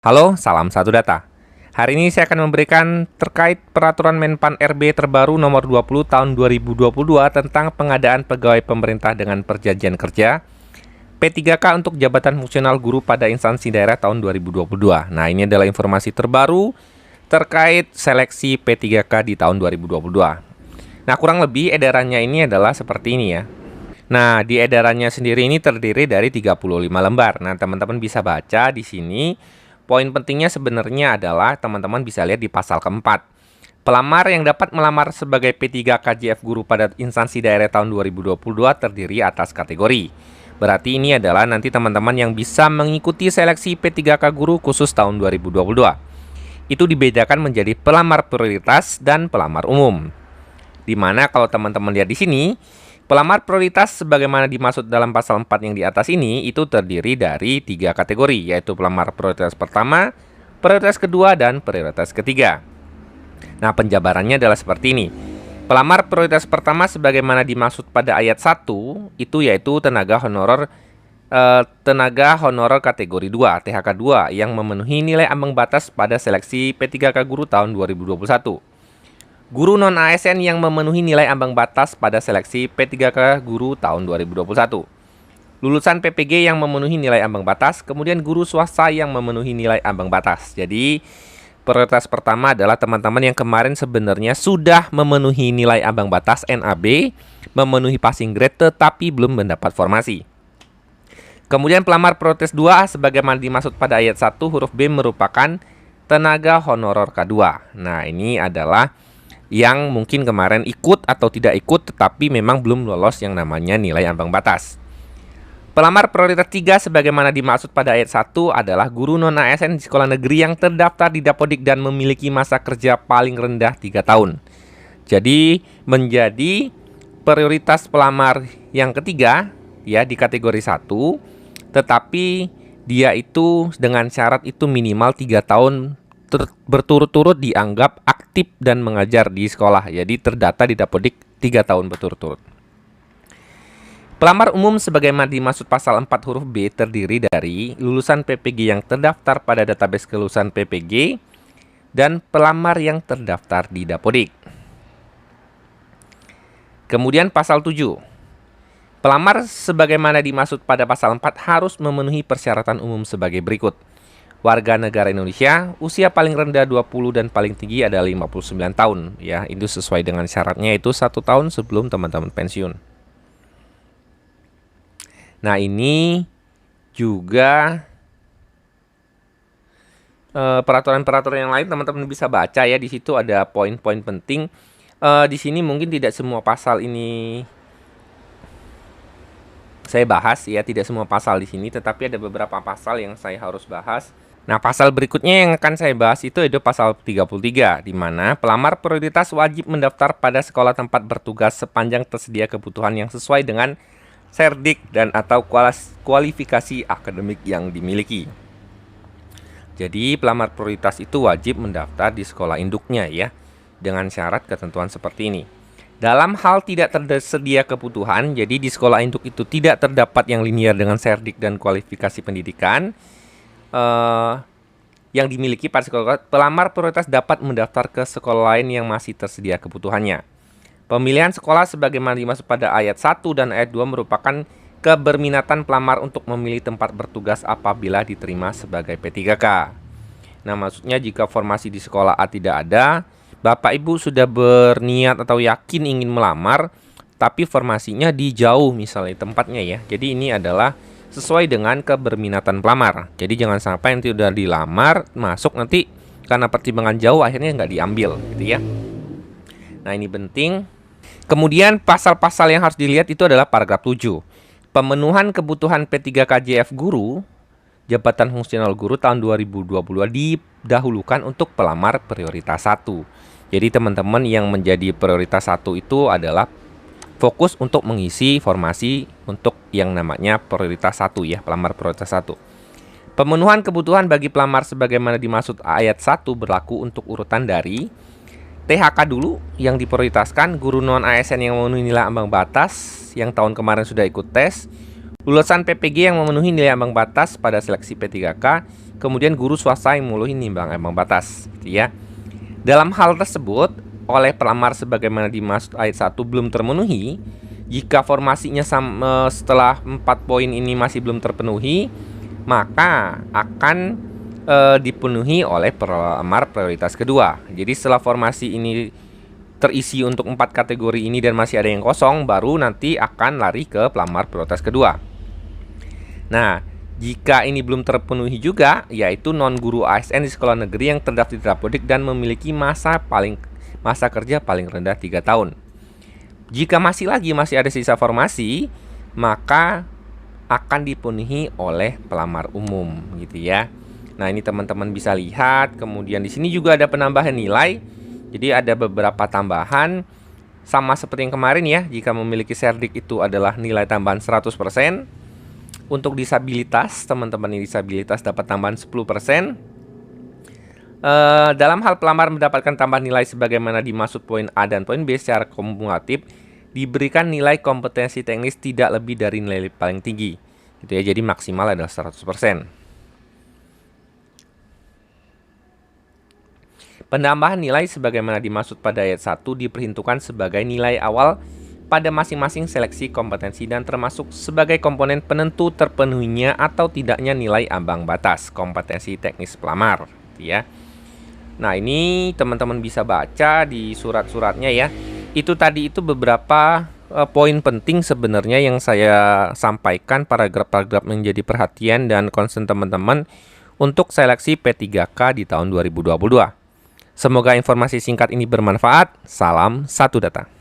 Halo, salam satu data. Hari ini saya akan memberikan terkait peraturan Menpan RB terbaru nomor 20 tahun 2022 tentang pengadaan pegawai pemerintah dengan perjanjian kerja P3K untuk jabatan fungsional guru pada instansi daerah tahun 2022. Nah, ini adalah informasi terbaru terkait seleksi P3K di tahun 2022. Nah, kurang lebih edarannya ini adalah seperti ini ya. Nah, di edarannya sendiri ini terdiri dari 35 lembar. Nah, teman-teman bisa baca di sini. Poin pentingnya sebenarnya adalah teman-teman bisa lihat di pasal keempat. Pelamar yang dapat melamar sebagai P3 KJF guru pada instansi daerah tahun 2022 terdiri atas kategori. Berarti ini adalah nanti teman-teman yang bisa mengikuti seleksi P3K guru khusus tahun 2022. Itu dibedakan menjadi pelamar prioritas dan pelamar umum. Dimana kalau teman-teman lihat di sini, pelamar prioritas sebagaimana dimaksud dalam pasal 4 yang di atas ini itu terdiri dari 3 kategori, yaitu pelamar prioritas pertama, prioritas kedua, dan prioritas ketiga. Nah, penjabarannya adalah seperti ini. Pelamar prioritas pertama sebagaimana dimaksud pada ayat 1 itu yaitu tenaga honorer kategori 2, THK 2 yang memenuhi nilai ambang batas pada seleksi P3K guru tahun 2021. Guru non-ASN yang memenuhi nilai ambang batas pada seleksi P3K guru tahun 2021. Lulusan PPG yang memenuhi nilai ambang batas, kemudian guru swasta yang memenuhi nilai ambang batas. Jadi, prioritas pertama adalah teman-teman yang kemarin sebenarnya sudah memenuhi nilai ambang batas NAB, memenuhi passing grade tetapi belum mendapat formasi. Kemudian pelamar prioritas 2 sebagaimana dimaksud pada ayat 1 huruf B merupakan tenaga honorer K2. Nah, ini adalah yang mungkin kemarin ikut atau tidak ikut tetapi memang belum lolos yang namanya nilai ambang batas. Pelamar prioritas 3 sebagaimana dimaksud pada ayat 1 adalah guru non-ASN di sekolah negeri yang terdaftar di Dapodik dan memiliki masa kerja paling rendah 3 tahun. Jadi menjadi prioritas pelamar yang ketiga ya di kategori 1, tetapi dia itu dengan syarat itu minimal 3 tahun berturut-turut dianggap aktif dan mengajar di sekolah. Jadi terdata di Dapodik 3 tahun berturut-turut. Pelamar umum sebagaimana dimaksud pasal 4 huruf B terdiri dari lulusan PPG yang terdaftar pada database kelulusan PPG dan pelamar yang terdaftar di Dapodik. Kemudian pasal 7. Pelamar sebagaimana dimaksud pada pasal 4 harus memenuhi persyaratan umum sebagai berikut. Warga negara Indonesia, usia paling rendah 20 dan paling tinggi adalah 59 tahun. Ya, itu sesuai dengan syaratnya itu 1 tahun sebelum teman-teman pensiun. Nah, ini juga peraturan-peraturan yang lain teman-teman bisa baca ya. Di situ ada poin-poin penting. Di sini mungkin tidak semua pasal ini saya bahas ya, tidak semua pasal di sini, tetapi ada beberapa pasal yang saya harus bahas. Nah, pasal berikutnya yang akan saya bahas itu pasal 33, di mana pelamar prioritas wajib mendaftar pada sekolah tempat bertugas sepanjang tersedia kebutuhan yang sesuai dengan Serdik dan atau kualifikasi akademik yang dimiliki. Jadi, pelamar prioritas itu wajib mendaftar di sekolah induknya ya, dengan syarat ketentuan seperti ini. Dalam hal tidak tersedia kebutuhan, jadi di sekolah induk itu tidak terdapat yang linear dengan Serdik dan kualifikasi pendidikan yang dimiliki pada sekolah, pelamar prioritas dapat mendaftar ke sekolah lain yang masih tersedia kebutuhannya. Pemilihan sekolah sebagaimana dimaksud pada ayat 1 dan ayat 2 merupakan keberminatan pelamar untuk memilih tempat bertugas apabila diterima sebagai P3K. Nah, maksudnya jika formasi di sekolah A tidak ada, Bapak Ibu sudah berniat atau yakin ingin melamar, tapi formasinya di jauh misalnya tempatnya ya. Jadi ini adalah sesuai dengan keberminatan pelamar. Jadi jangan sampai nanti udah dilamar, masuk nanti karena pertimbangan jauh akhirnya nggak diambil gitu ya. Nah, ini penting. Kemudian pasal-pasal yang harus dilihat itu adalah paragraf 7. Pemenuhan kebutuhan P3KJF guru, jabatan fungsional guru tahun 2022 didahulukan untuk pelamar prioritas 1. Jadi teman-teman yang menjadi prioritas 1 itu adalah fokus untuk mengisi formasi untuk yang namanya prioritas 1 ya, pelamar prioritas 1. Pemenuhan kebutuhan bagi pelamar sebagaimana dimaksud ayat 1 berlaku untuk urutan dari THK dulu yang diprioritaskan, guru non-ASN yang memenuhi nilai ambang batas yang tahun kemarin sudah ikut tes, lulusan PPG yang memenuhi nilai ambang batas pada seleksi P3K, kemudian guru swasta yang memenuhi nimbang ambang batas, gitu ya. Dalam hal tersebut, oleh pelamar sebagaimana dimaksud ayat 1 belum termenuhi, jika formasinya setelah 4 poin ini masih belum terpenuhi, maka akan dipenuhi oleh pelamar prioritas kedua. Jadi setelah formasi ini terisi untuk 4 kategori ini dan masih ada yang kosong, baru nanti akan lari ke pelamar prioritas kedua. Nah, jika ini belum terpenuhi juga, yaitu non-guru ASN di sekolah negeri yang terdaftar di Dapodik dan memiliki masa kerja paling rendah 3 tahun. Jika masih ada sisa formasi, maka akan dipenuhi oleh pelamar umum, gitu ya. Nah, ini teman-teman bisa lihat. Kemudian di sini juga ada penambahan nilai. Jadi ada beberapa tambahan, sama seperti yang kemarin ya. Jika memiliki Serdik itu adalah nilai tambahan 100%. Untuk disabilitas, teman-teman yang disabilitas dapat tambahan 10%. Dalam hal pelamar mendapatkan tambahan nilai sebagaimana dimaksud poin A dan poin B secara kumulatif, diberikan nilai kompetensi teknis tidak lebih dari nilai paling tinggi, gitu ya. Jadi maksimal adalah 100%. Penambahan nilai sebagaimana dimaksud pada ayat 1 diperhitungkan sebagai nilai awal pada masing-masing seleksi kompetensi dan termasuk sebagai komponen penentu terpenuhinya atau tidaknya nilai ambang batas kompetensi teknis pelamar, ya. Nah, ini teman-teman bisa baca di surat-suratnya ya. Itu beberapa poin penting sebenarnya yang saya sampaikan, paragraf-paragraf menjadi perhatian dan concern teman-teman untuk seleksi P3K di tahun 2022. Semoga informasi singkat ini bermanfaat. Salam satu data.